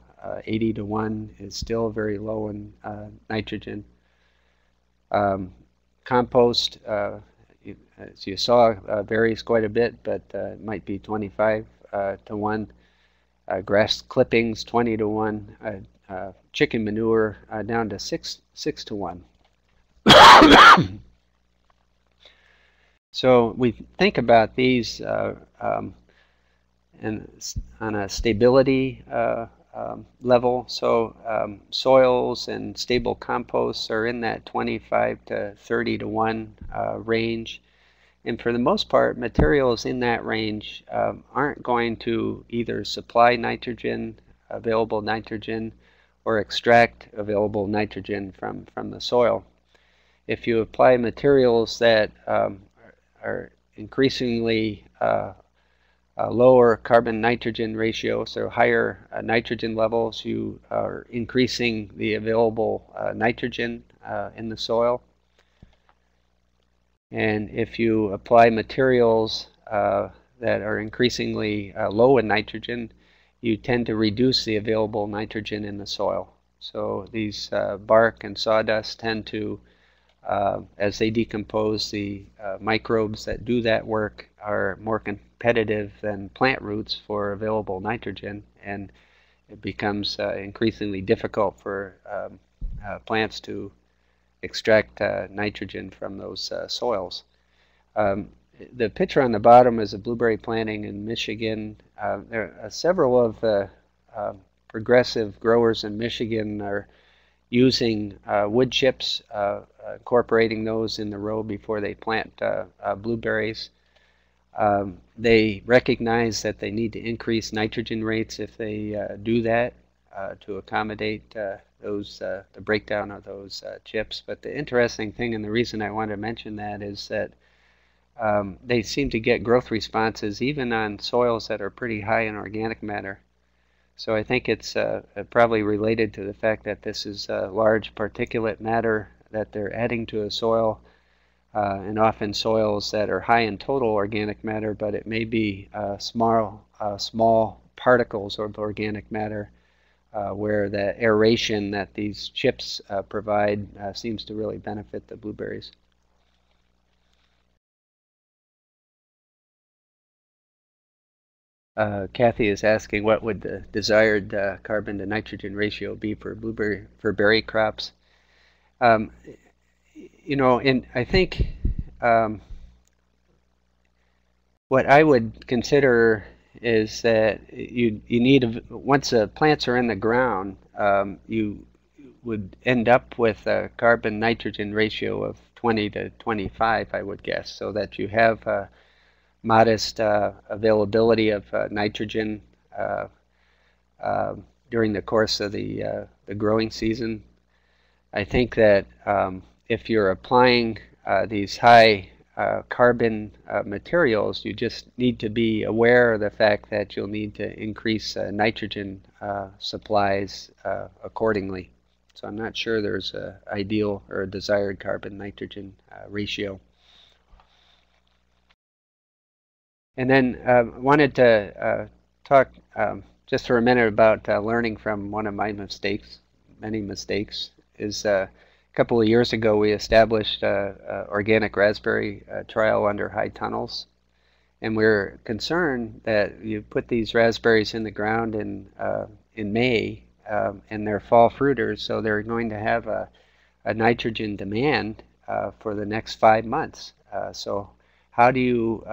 80 to 1, is still very low in nitrogen. Compost, as you saw, varies quite a bit, but it might be 25 to 1. Grass clippings, 20 to 1. Chicken manure down to 6 to 1. So we think about these and on a stability level. So soils and stable composts are in that 25 to 30 to 1 range. And for the most part, materials in that range aren't going to either supply nitrogen, available nitrogen, or extract available nitrogen from the soil. If you apply materials that are increasingly lower carbon-nitrogen ratio, so higher nitrogen levels, you are increasing the available nitrogen in the soil. And if you apply materials that are increasingly low in nitrogen, you tend to reduce the available nitrogen in the soil. So these bark and sawdust tend to, as they decompose, the microbes that do that work are more competitive than plant roots for available nitrogen, and it becomes increasingly difficult for plants to extract nitrogen from those soils. The picture on the bottom is a blueberry planting in Michigan. There are several of the progressive growers in Michigan are using wood chips, incorporating those in the row before they plant blueberries. They recognize that they need to increase nitrogen rates if they do that to accommodate the breakdown of those chips. But the interesting thing, and the reason I wanted to mention that, is that they seem to get growth responses even on soils that are pretty high in organic matter. So I think it's probably related to the fact that this is large particulate matter that they're adding to a soil, and often soils that are high in total organic matter, but it may be small particles of organic matter where the aeration that these chips provide seems to really benefit the blueberries. Kathy is asking what would the desired carbon to nitrogen ratio be for berry crops. You know, and I think What I would consider is that you need, once the plants are in the ground, you would end up with a carbon nitrogen ratio of 20 to 25, I would guess, so that you have modest availability of nitrogen uh, during the course of the growing season. I think that if you're applying these high carbon materials, you just need to be aware of the fact that you'll need to increase nitrogen supplies accordingly. So I'm not sure there's an ideal or a desired carbon nitrogen ratio. And then wanted to talk just for a minute about learning from one of my mistakes, many mistakes, is a couple of years ago we established organic raspberry trial under high tunnels. And we're concerned that you put these raspberries in the ground in May, and they're fall fruiters, so they're going to have a nitrogen demand for the next 5 months. So how do you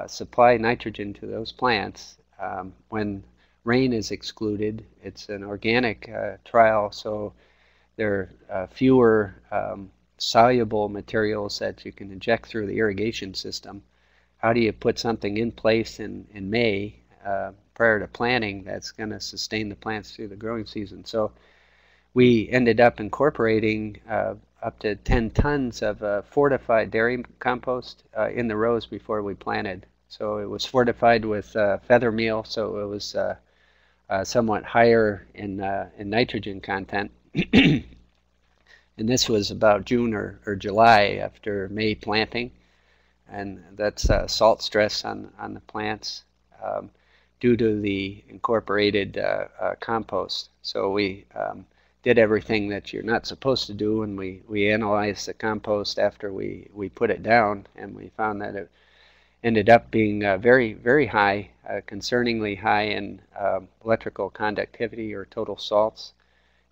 supply nitrogen to those plants when rain is excluded? It's an organic trial, so there are fewer soluble materials that you can inject through the irrigation system. How do you put something in place in May prior to planting that's going to sustain the plants through the growing season? So we ended up incorporating up to 10 tons of fortified dairy compost in the rows before we planted. So it was fortified with feather meal, so it was somewhat higher in nitrogen content. And this was about June or July after May planting. And that's salt stress on the plants due to the incorporated compost. So we did everything that you're not supposed to do, and we analyzed the compost after we put it down, and we found that it ended up being very, very high, concerningly high in electrical conductivity or total salts,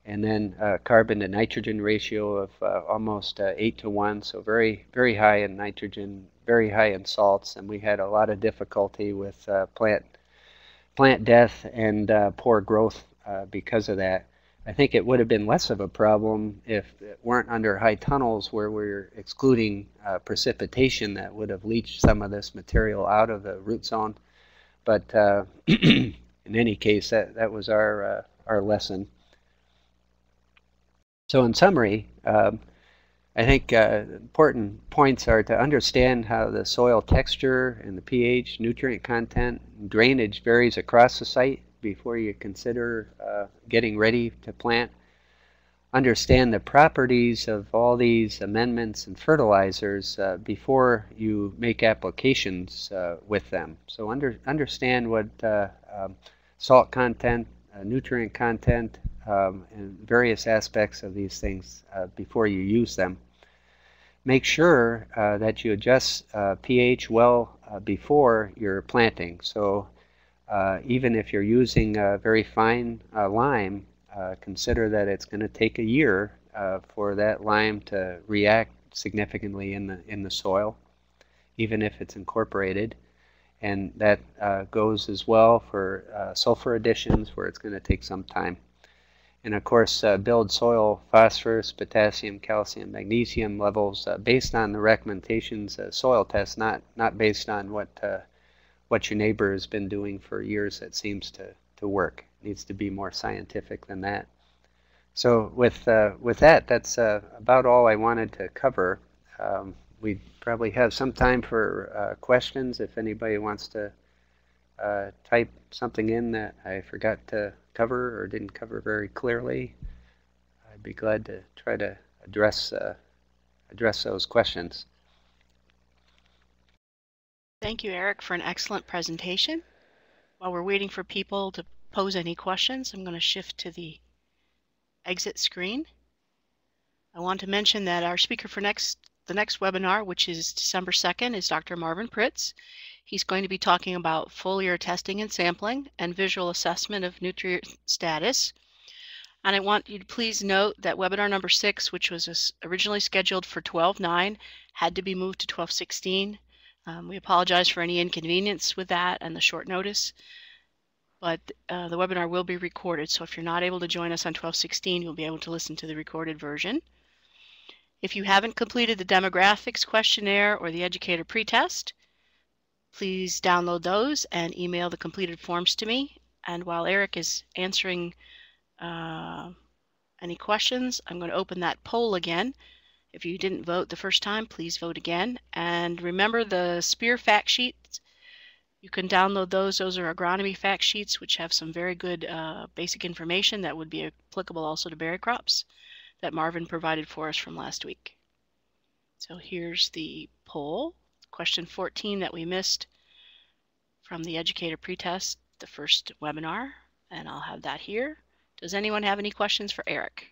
and then carbon to nitrogen ratio of almost 8 to 1, so very, very high in nitrogen, very high in salts, and we had a lot of difficulty with plant death and poor growth because of that. I think it would have been less of a problem if it weren't under high tunnels where we're excluding precipitation that would have leached some of this material out of the root zone. But in any case, that was our lesson. So in summary, I think important points are to understand how the soil texture and the pH, nutrient content, and drainage varies across the site before you consider getting ready to plant. Understand the properties of all these amendments and fertilizers before you make applications with them. So understand what salt content, nutrient content, and various aspects of these things before you use them. Make sure that you adjust pH well before you're planting. So even if you're using a very fine lime, consider that it's going to take a year for that lime to react significantly in the soil, even if it's incorporated. And that goes as well for sulfur additions, where it's going to take some time. And of course, build soil phosphorus, potassium, calcium, magnesium levels based on the recommendations soil tests, not based on what your neighbor has been doing for years that seems to work. It needs to be more scientific than that. So with that, that's about all I wanted to cover. We probably have some time for questions if anybody wants to type something in that I forgot to cover or didn't cover very clearly. I'd be glad to try to address those questions. Thank you, Eric, for an excellent presentation. While we're waiting for people to pose any questions, I'm going to shift to the exit screen. I want to mention that our speaker for the next webinar, which is December 2nd, is Dr. Marvin Pritz. He's going to be talking about foliar testing and sampling and visual assessment of nutrient status. And I want you to please note that webinar number 6, which was originally scheduled for 12/9, had to be moved to 12/16. We apologize for any inconvenience with that and the short notice, but the webinar will be recorded, so if you're not able to join us on 12/16, you'll be able to listen to the recorded version. If you haven't completed the demographics questionnaire or the educator pretest, please download those and email the completed forms to me. And while Eric is answering any questions, I'm going to open that poll again. If you didn't vote the first time, please vote again. And remember the SPEAR fact sheets. You can download those. Those are agronomy fact sheets, which have some very good basic information that would be applicable also to berry crops that Marvin provided for us from last week. So here's the poll, question 14 that we missed from the educator pretest, the first webinar, and I'll have that here. Does anyone have any questions for Eric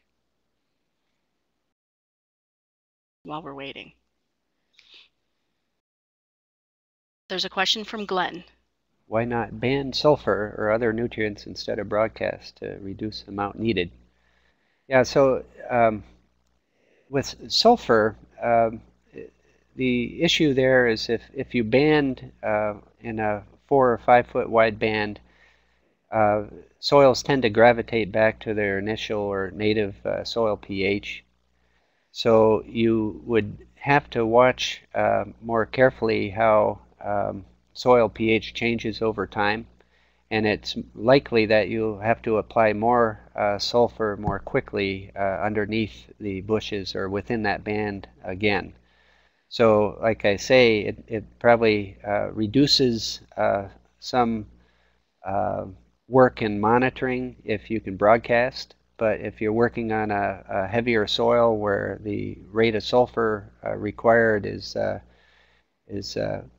while we're waiting? There's a question from Glenn. Why not ban sulfur or other nutrients instead of broadcast to reduce the amount needed? Yeah, so with sulfur, the issue there is if you banned in a 4 or 5 foot wide band, soils tend to gravitate back to their initial or native soil pH. So you would have to watch more carefully how soil pH changes over time, and it's likely that you'll have to apply more sulfur more quickly underneath the bushes or within that band again. So like I say, it probably reduces some work in monitoring if you can broadcast, but if you're working on a heavier soil where the rate of sulfur required is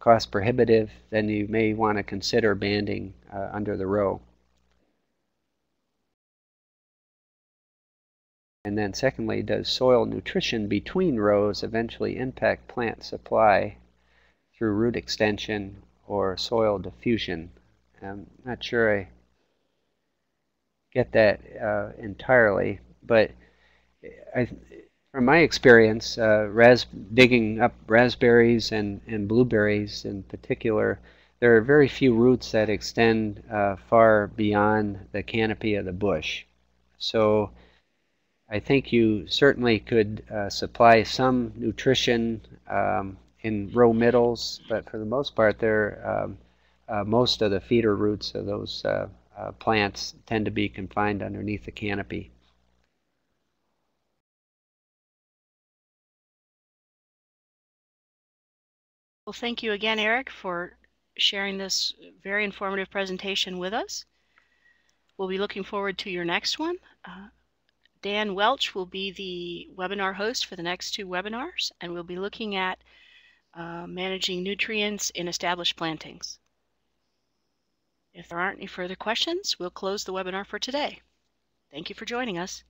cost prohibitive, then you may want to consider banding under the row. And then secondly, does soil nutrition between rows eventually impact plant supply through root extension or soil diffusion? I'm not sure I get that entirely, but from my experience, digging up raspberries and blueberries in particular, there are very few roots that extend far beyond the canopy of the bush. So I think you certainly could supply some nutrition in row middles, but for the most part, most of the feeder roots of those plants tend to be confined underneath the canopy. Well, thank you again, Eric, for sharing this very informative presentation with us. We'll be looking forward to your next one. Dan Welch will be the webinar host for the next 2 webinars, and we'll be looking at managing nutrients in established plantings. If there aren't any further questions, we'll close the webinar for today. Thank you for joining us.